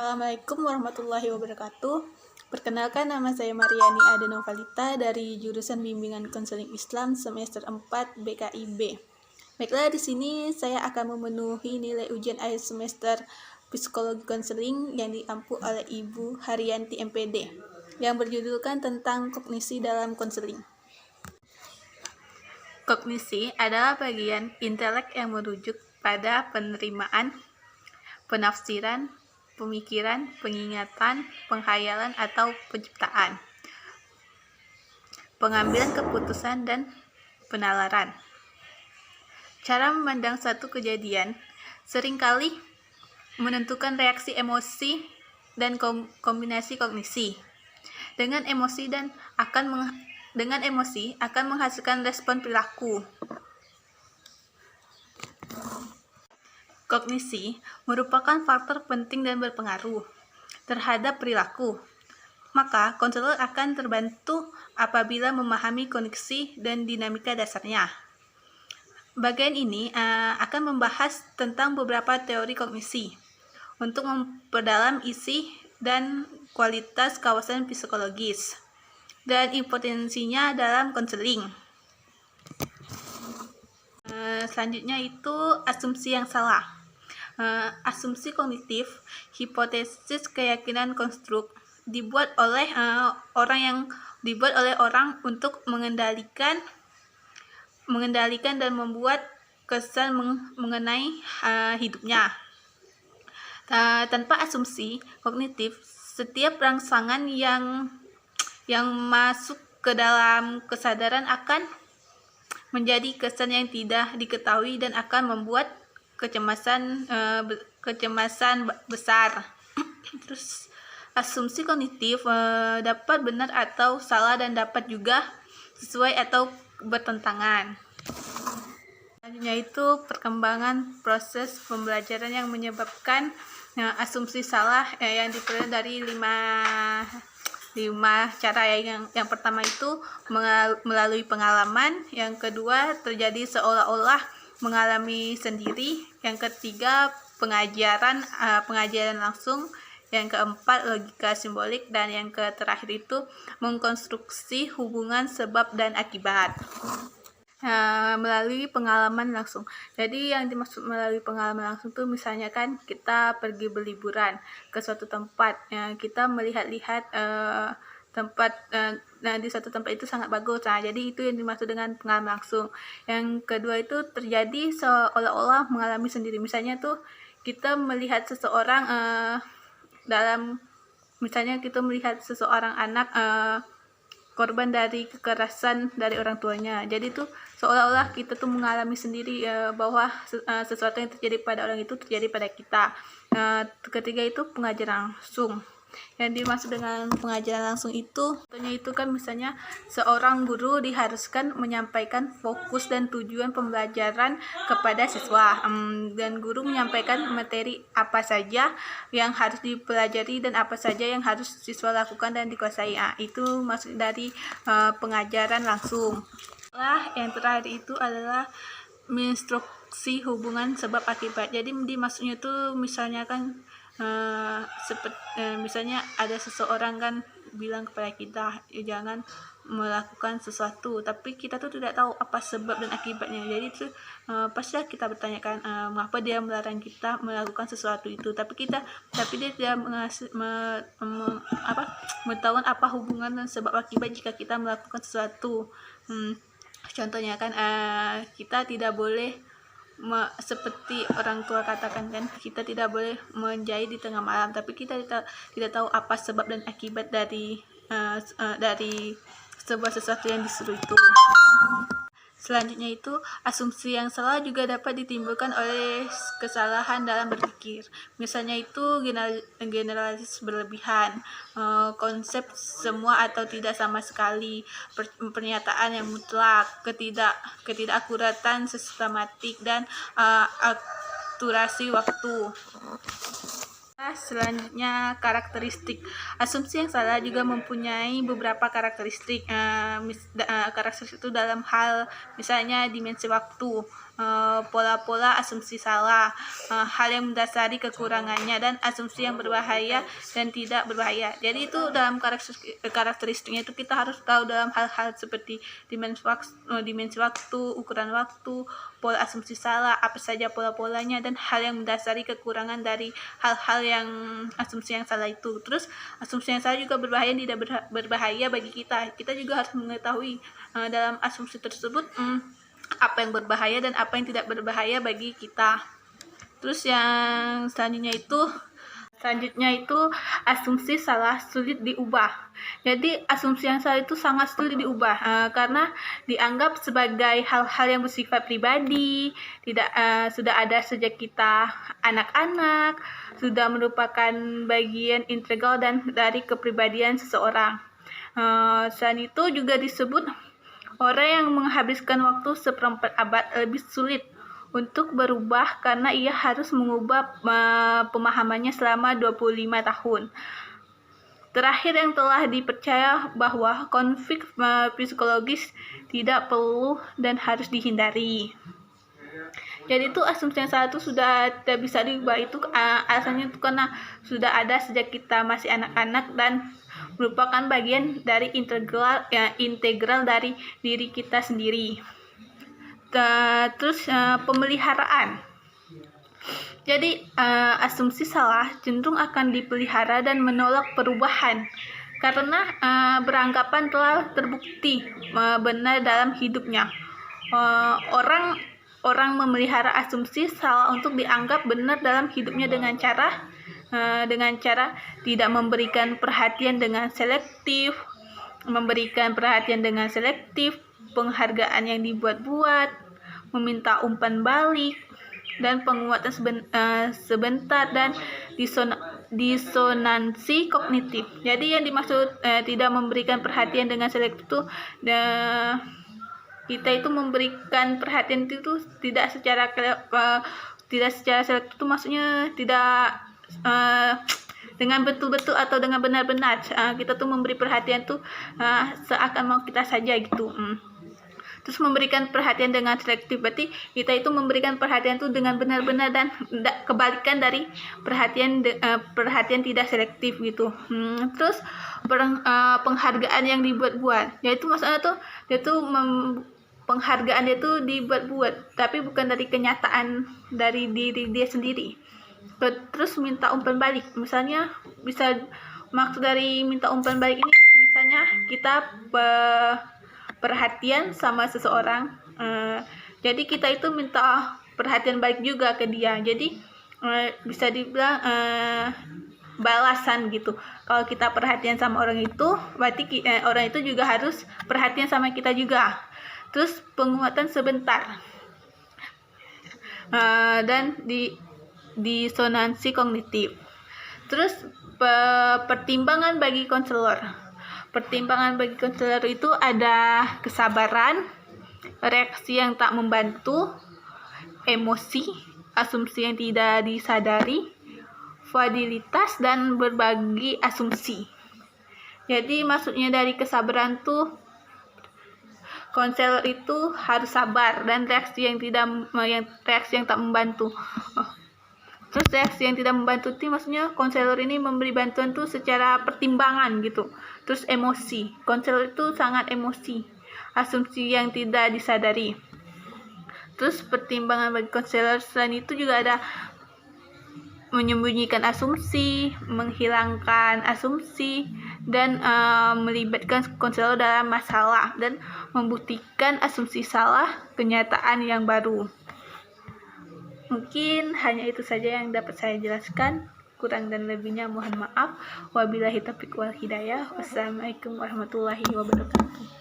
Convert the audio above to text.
Assalamualaikum warahmatullahi wabarakatuh. Perkenalkan, nama saya Mariani Adenovalita dari jurusan Bimbingan Konseling Islam semester 4 BKIB. Baiklah, di sini saya akan memenuhi nilai ujian akhir semester Psikologi Konseling yang diampu oleh Ibu Haryanti MPD yang berjudulkan tentang kognisi dalam konseling. Kognisi adalah bagian intelek yang merujuk pada penerimaan, penafsiran, pemikiran, pengingatan, penghayalan atau penciptaan, pengambilan keputusan, dan penalaran. Cara memandang satu kejadian seringkali menentukan reaksi emosi dan kombinasi kognisi. Dengan emosi akan menghasilkan respon perilaku. Kognisi merupakan faktor penting dan berpengaruh terhadap perilaku. Maka, konselor akan terbantu apabila memahami kognisi dan dinamika dasarnya. Bagian ini akan membahas tentang beberapa teori kognisi untuk memperdalam isi dan kualitas kawasan psikologis dan impotensinya dalam konseling. Selanjutnya itu asumsi yang salah. Asumsi kognitif, hipotesis keyakinan konstruk dibuat oleh orang untuk mengendalikan dan membuat kesan mengenai hidupnya. Tanpa asumsi kognitif, setiap rangsangan yang masuk ke dalam kesadaran akan menjadi kesan yang tidak diketahui dan akan membuat kecemasan besar. Terus asumsi kognitif dapat benar atau salah dan dapat juga sesuai atau bertentangan. Selanjutnya itu perkembangan proses pembelajaran yang menyebabkan asumsi salah yang diperoleh dari lima cara. Yang pertama itu melalui pengalaman, yang kedua terjadi seolah-olah mengalami sendiri, yang ketiga pengajaran langsung, yang keempat logika simbolik, dan yang terakhir itu mengkonstruksi hubungan sebab dan akibat. Melalui pengalaman langsung. Jadi yang dimaksud melalui pengalaman langsung itu misalnya kan kita pergi berliburan ke suatu tempat, kita melihat-lihat tempat, di suatu tempat itu sangat bagus. Jadi itu yang dimaksud dengan pengalaman langsung. Yang kedua itu terjadi seolah-olah mengalami sendiri. Misalnya tuh kita melihat seseorang misalnya kita melihat seseorang anak korban dari kekerasan dari orang tuanya. Jadi tuh seolah-olah kita tuh mengalami sendiri bahwa sesuatu yang terjadi pada orang itu terjadi pada kita. Ketiga itu pengajaran langsung. Yang dimaksud dengan pengajaran langsung itu, contohnya itu kan misalnya seorang guru diharuskan menyampaikan fokus dan tujuan pembelajaran kepada siswa, dan guru menyampaikan materi apa saja yang harus dipelajari dan apa saja yang harus siswa lakukan dan dikuasai. Itu maksud dari pengajaran langsung. Yang terakhir itu adalah menginstruksi hubungan sebab akibat. Jadi dimaksudnya itu misalnya kan misalnya ada seseorang kan bilang kepada kita jangan melakukan sesuatu, tapi kita tuh tidak tahu apa sebab dan akibatnya. Jadi itu pasti kita bertanyakan mengapa dia melarang kita melakukan sesuatu itu, tapi dia tidak mengetahui apa hubungan dan sebab akibat jika kita melakukan sesuatu. Contohnya kan kita tidak boleh seperti orang tua katakan kan, kita tidak boleh menjahit di tengah malam, tapi kita tidak tahu apa sebab dan akibat dari sebuah sesuatu yang disuruh itu. Selanjutnya itu asumsi yang salah juga dapat ditimbulkan oleh kesalahan dalam berpikir. Misalnya itu generalis berlebihan, konsep semua atau tidak sama sekali, pernyataan yang mutlak, ketidakakuratan sistematik, dan akurasi waktu. Selanjutnya karakteristik. Asumsi yang salah juga mempunyai beberapa karakteristik. Karakteristik itu dalam hal misalnya dimensi waktu. pola-pola asumsi salah, hal yang mendasari kekurangannya, dan asumsi yang berbahaya dan tidak berbahaya. Jadi itu dalam karakteristiknya itu kita harus tahu dalam hal-hal seperti dimensi waktu, ukuran waktu, pola asumsi salah, apa saja pola-polanya, dan hal yang mendasari kekurangan dari hal-hal yang asumsi yang salah itu. Terus asumsi yang salah juga berbahaya dan tidak berbahaya bagi kita. Kita juga harus mengetahui dalam asumsi tersebut apa yang berbahaya dan apa yang tidak berbahaya bagi kita. Terus yang selanjutnya itu asumsi salah sulit diubah. Jadi asumsi yang salah itu sangat sulit diubah karena dianggap sebagai hal-hal yang bersifat pribadi, tidak sudah ada sejak kita anak-anak, sudah merupakan bagian integral dan dari kepribadian seseorang. Selain itu juga disebut orang yang menghabiskan waktu seperempat abad lebih sulit untuk berubah karena ia harus mengubah pemahamannya selama 25 tahun. Terakhir, yang telah dipercaya bahwa konflik psikologis tidak perlu dan harus dihindari. Jadi itu asumsi yang salah itu sudah tidak bisa diubah, itu alasannya itu karena sudah ada sejak kita masih anak-anak dan merupakan bagian dari integral dari diri kita sendiri. Terus pemeliharaan. Jadi asumsi salah cenderung akan dipelihara dan menolak perubahan karena beranggapan telah terbukti benar dalam hidupnya. Orang memelihara asumsi salah untuk dianggap benar dalam hidupnya dengan cara tidak memberikan perhatian dengan selektif, penghargaan yang dibuat-buat, meminta umpan balik, dan penguatan sebentar, dan disonansi kognitif. Jadi yang dimaksud tidak memberikan perhatian dengan selektif itu kita itu memberikan perhatian itu tidak secara selektif, itu maksudnya tidak dengan betul-betul atau dengan benar-benar. Kita tuh memberi perhatian tuh seakan mau kita saja gitu. Terus memberikan perhatian dengan selektif, berarti kita itu memberikan perhatian itu dengan benar-benar dan kebalikan dari perhatian tidak selektif gitu. Terus penghargaan yang dibuat-buat, yaitu maksudnya tuh dia tuh penghargaan dia tuh dibuat-buat, tapi bukan dari kenyataan dari diri dia sendiri. Terus minta umpan balik, misalnya bisa maksud dari minta umpan balik ini, misalnya kita perhatian sama seseorang, jadi kita itu minta perhatian balik juga ke dia, jadi bisa dibilang balasan gitu. Kalau kita perhatian sama orang itu, berarti orang itu juga harus perhatian sama kita juga. Terus penguatan sebentar dan disonansi kognitif. Terus pertimbangan bagi konselor. Pertimbangan bagi konselor itu ada kesabaran, reaksi yang tak membantu, emosi, asumsi yang tidak disadari, validitas, dan berbagi asumsi. Jadi maksudnya dari kesabaran tuh konselor itu harus sabar, dan reaksi yang tak membantu. Terus reaksi yang tidak membantu itu maksudnya konselor ini memberi bantuan tuh secara pertimbangan gitu. Terus emosi, konselor itu sangat emosi, asumsi yang tidak disadari. Terus pertimbangan bagi konselor selain itu juga ada menyembunyikan asumsi, menghilangkan asumsi, dan melibatkan konselor dalam masalah, dan membuktikan asumsi salah kenyataan yang baru. Mungkin hanya itu saja yang dapat saya jelaskan. Kurang dan lebihnya mohon maaf. Wabillahi taufiq wal hidayah. Wassalamualaikum warahmatullahi wabarakatuh.